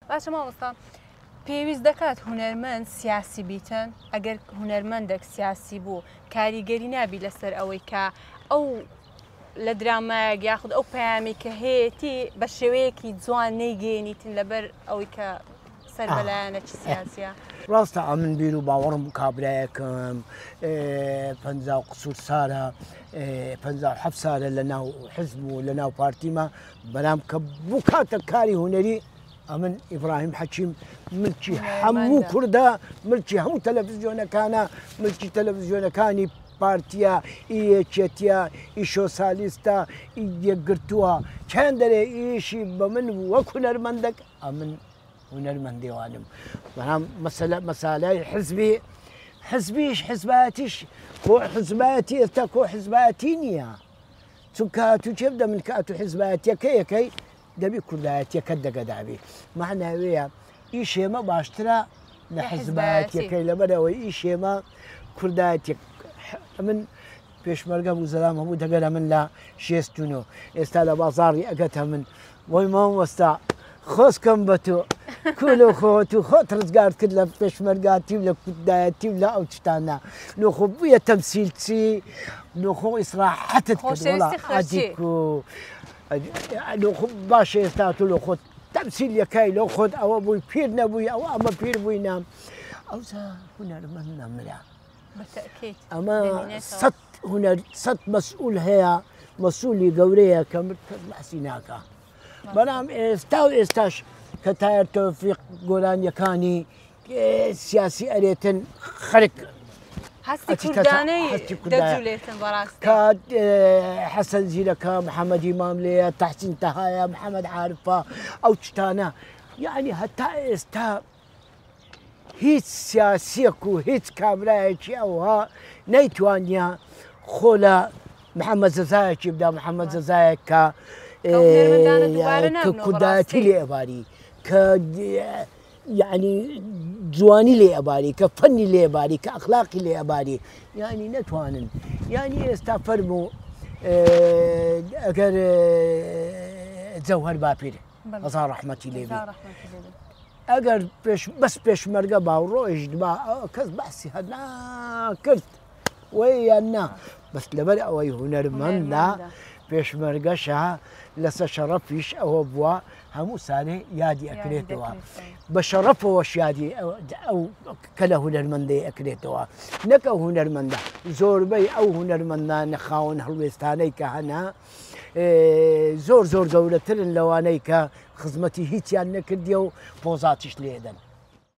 باشە مامۆستا پێویست دەکات هونەرمەند سیاسی بیتن ئەگەر هونەرمەندێک سیاسی بوو کاریگەری نابی لەسەر ئەوەی کە ئەو لە درامایەک یاخود ئەو پەیامی کە هەیەی بە شێوەیەکی جوان نەیگەێنیتن لەبەر ئەوەی کە سەر بەلایەنێکی سیاسیە. ڕاستە ئەمن بیر و باوەڕم کابرایەکەم 50 قسوور سارە 57 سارە لە ناو حزب و لە ناو پارتیمە بەرام کە بوو کاتە کاری هونەری ئەمن ئیبراهیم حەکیم ملکی هەموو کوردە ملکی هەموو تەلەڤیزیۆنەکانە ملکی تەلەڤیزیۆنەکانی پارتیە ئیەکێتیە ئیشۆسالیستە یەکگرتووە چەند دەرێ ئیشی بە من وەک هونەرمەندێک ئەمن هونەرمەندێوانم بەڵام مەسالای حزبیش حزبایەتیش کۆ حزبایەتی ئێستا کۆ حزبایەتی نییە چونکە تو چێ بدە من کە ئەتو حزبایەتیەکە یەکەی دەبی کوردایەتیەکەت دەگەدابی معناوەیە ئی شێمە باشترە لە حزبایەتیەکەی لەبەرەوەی ئی شێمە کوردایەتێک من پێشمەرگە بوو زەلام هەبوو دەگەرە من لە 69 ئێستا لە بازاڕی ئەگەتە من وەی مامۆستا خۆزکەم بە تۆ کولو خۆت و خۆت ڕزگار کرد لە پێشمەرگاتی و لە کوردایەتی و لە ئەو شتانە نۆخۆ بوویە تەمسیلچی نۆخۆ ئیسراحەتت کرد باشە ئێستا تۆ لە خۆت تەمسیل یەکای لەو خۆت ئەوە بووی پیر نەبووی ئەوە ئەمە پیر بووینە ئەوزە هونەرمەند نەمرە ئەمە سەد مەسئول هەیە مەسئولی گەورەیە کە مرد باسی ناکە بەڵام ئێستا و ئێستاش کە تایر تەوفیق گۆرانیەکانی سیاسی ئەرێتن خەرک هەستی کوردانەی دەجوولێتن بەڕاستی کە حەسەن زیرەکە محەممەدی ماملەیە تەحسین تەهایە محەممەد عارفە ئەو شتانە یعنی هەتا ئێستا هیچ سیاسیەک و هیچ کابرایەکی ئەوها نەیتوانیا خۆ لە محەممەد زەزایەکی بدا محەممەد زەزایەک کە کوردایەتی لێ ئەباری کە یعنی جوانی لێ ئەباری کە فەنی لێ ئەباری کە ئەخلاقی لێ ئەباری یعنی نەتوانن یعنی ئێستا فەرموو ئەگەر جەوهەر باپیر هەزار ڕەحمەتی لێ بێ ئەگەر بەس پێشمەرگە باوڕۆیش کەس باسی هەر ناکرد وەی یان نا بەس لەبەر ئەوەی هونەرمەندە پێشمەرگەشە لەسە شەڕەفیش ئەوە بووە هەموو سانێ یادی ئەکرێتەوە بە شەڕەفەوەش یادی ئەو کە لە هونەرمەندەی ئەکرێتەوە نەک ئەو هونەرمەندە زۆربەی ئەو هونەرمەندانە خاوەن هەڵوێستانەی کە هەنا زۆر گەورەترن لەوانەی کە خزمەتی هیچیان نەکردیە و پۆزاتیش لێدەن